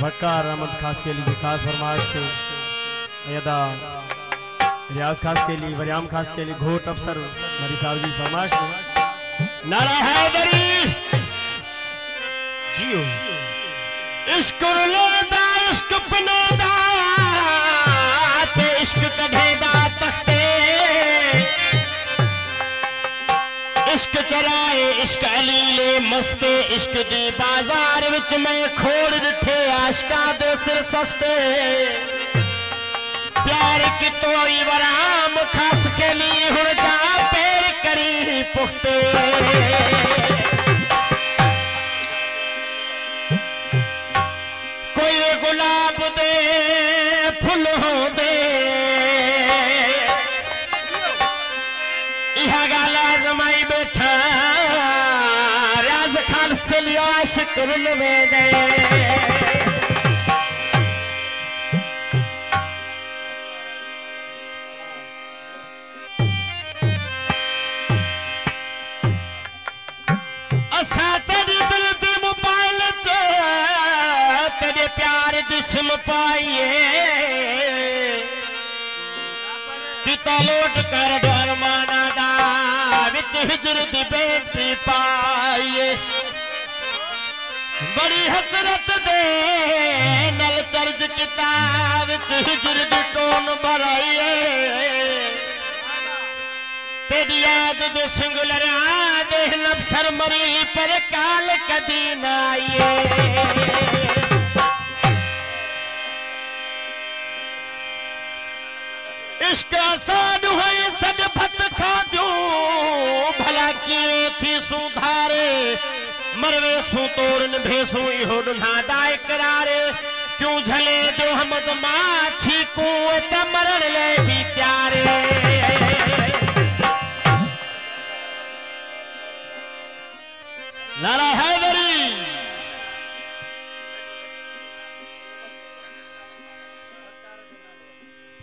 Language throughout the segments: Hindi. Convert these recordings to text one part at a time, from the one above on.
वकार अहमद खास के लिए खास फरमाइश पे अदा रियाज खास के लिए वरियाम खास के लिए घोट अफसर मरी साहब जी फरमाइश नारा हैदरी जियो इश्क रुलेदा इश्क पनेदा ते इश्क कढेदा तख्ते इश्क चराए इश्क अलीले मस्ते इश्क दी बाजार विच मैं खोड़ दिठे आशका दे सिर सस्ते प्यार की तोई वराम खास के लिए हुण जा पैर करी पुख्ते कोई गुलाब दे फुल होंदे इहा गाला जमाई बैठा राज खान स्टेलियो आशिक रुल में दे असा तेरे दिल दी मोबाइल च तेरे प्यार दी सिम पाइए किता लोट कर डर माना दा विच हिजर दी बैटरी पाइए बड़ी हसरत दे नल चर्ज किताब विच हिजर दी टोन भराइए तेरी याद दे सिंगुलर आदे नफसर मरी पर काल कदी ना आइए इश्क आसान हुई सद फत खा दूं भला किए थी सुधारे मरवे सू तोड़न भेसू इहो दुल्हा दाए करारे क्यों झले दो हमद माछी को मरण ले भी प्यारे नारा हैदरी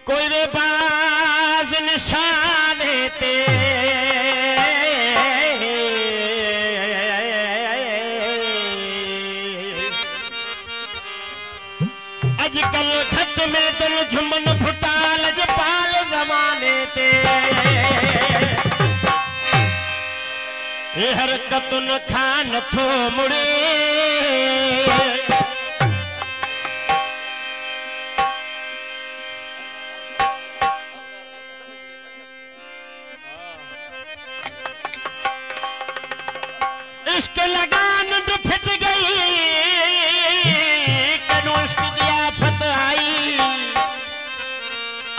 कोई वे बाज निशाने ते अजकल घट में दिल झुमन फुटाल पाल जमाने ते हरकत न खान थो मुड़े इश्क लगान फिट गई कदू इश्क दी आफत आई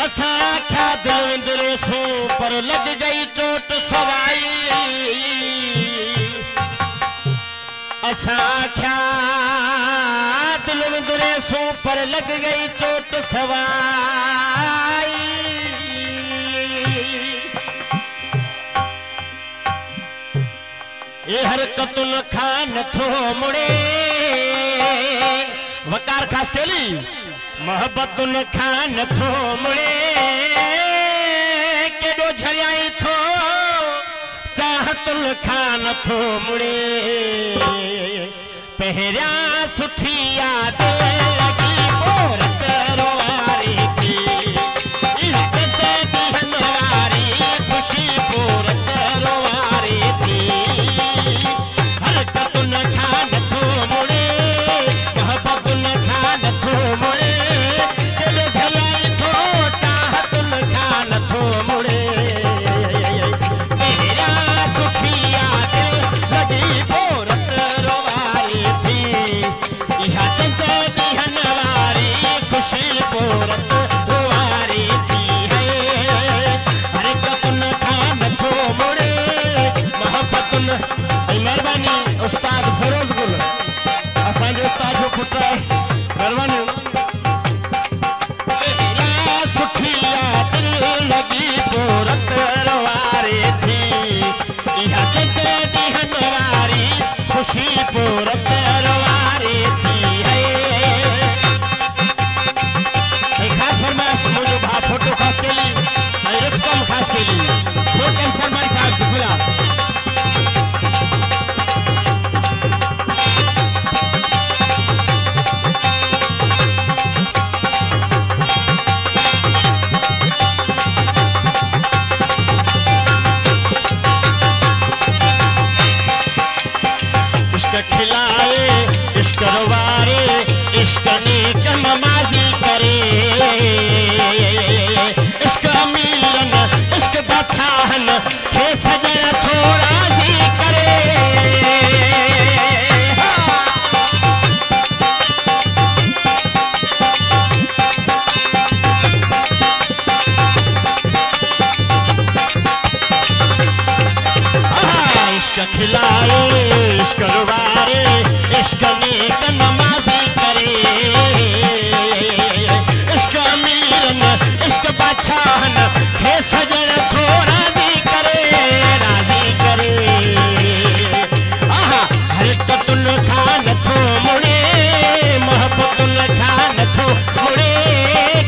असा आख्या दिल विंदरे सू पर लग गई चोट सवाई असा आख्या दिल विंदरे सू पर लग गई चोट सवाई ये हरकत न खान थो मुड़े वकार खास के लिए मोहब्बत न खान थो मुड़े केडो झरियाई थो चाहत न खान थो मुड़े पहरिया सुठी याद लगी मोर तरवारी थी इज्जत दिहन वारी खुशी मोर तरवारी थी हरकत न खान थो मुड़े मोहब्बत न खान थो मुड़े दिल झलाई थो चाहत न खान थो मुड़े मेरा सुठी याद लगी मोर तरवारी थी इहा चंद दिहन वारी खुशी मोर तरवारी थी हरकत न खान थो मुड़े मोहब्बत न मेहरबानी उस्ताद फिरोज गुल असांजो उस्ताद जो पुट है मेहरबानी सुठी याद लगी पोर तरवारी थी इहा चंद दिहन वारी खुशी पोर तरवारी थी खास फरमाइश मुझे फोटो खास के लिए रुस्तम खास के लिए फोटो सरमाई साहब बिस्मिल्लाह इश्क नेक नमाजी करे इश्क अमीरन इश्क बादशाहन खे सजण थो राज़ी करे इश्क खिलाए इश्क रुवारे इश्क नेक नमाजी करे इश्क अमीरन इश्क बादशाहन खे सजण थो राज़ी करे हरकतुन खां नथो मुड़े मोहब्बतुन खां नथो मुड़े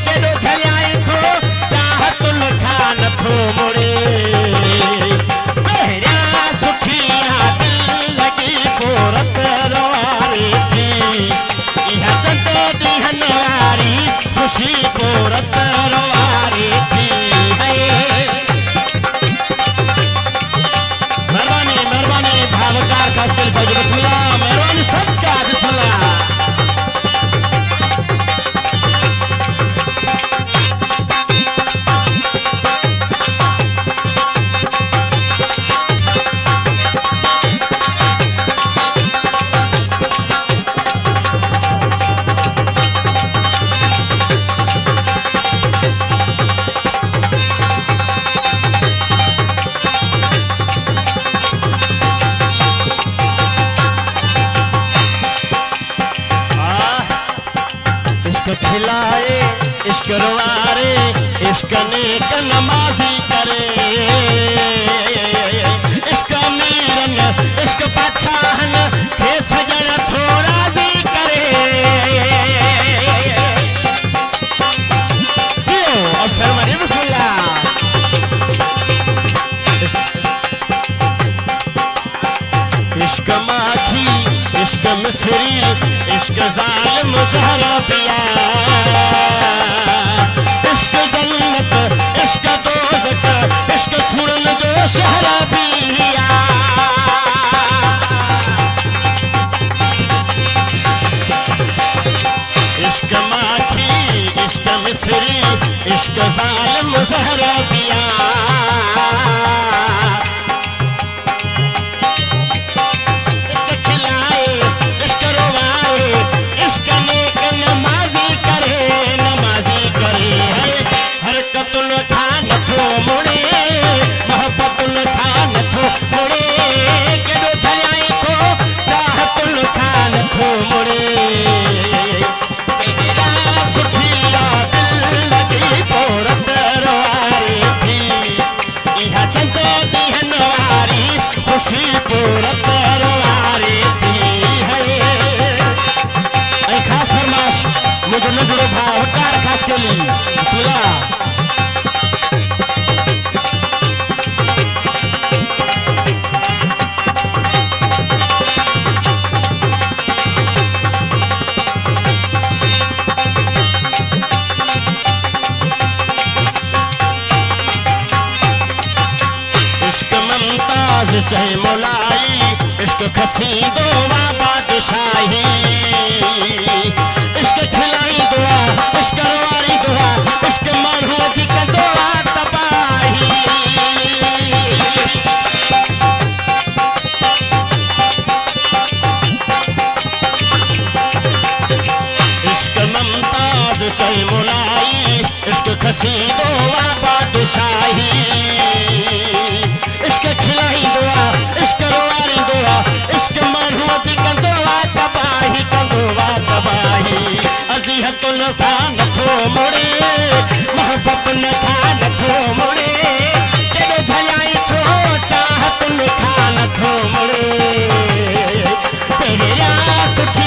केॾो झलियाई थो चाहतुन खां नथो मुड़े खुशी पोरत रवारी थी मेहरबानी मेहरबानी भावकार खास कर सजो बिस्मिल्लाह मेहरबानी सबका बिस्मिल्लाह खिलाए इश्क रुवारे इश्क नेक नमाजी करे इश्क अमीरन इश्क बादशाहन खे सजण थो राज़ी करे जियो अवसर मरी बिस्मिल्लाह इश्क माखी इश्क मिस्री इश्क जालिम ज़हरा पिया इश्क जन्नत इश्क दोज़ख इश्क सुरन जो शहर पिया इश्क माखी इश्क मिस्री इश्क जालिम ज़हरा पिया चाहे मोलाई इश्क खसीदो वा बादशाही इश्क खिलाई दुआ इश्क रवारी दुआ इश्क मानू जी का दुआ तबाही इश्क ममताज चाहे मोलाई इश्क खसीदो वा बादशाही इश्क खिलाई दुआ इश्क रुवारी दुआ इश्क मानू जी कंदोवा तबाही अज़ियतुन सां नथो मुड़े मोहब्बतुन खां नथो मुड़े केॾो झलियाई थो चाहतुन खां नथो मुड़े तेरा सुठी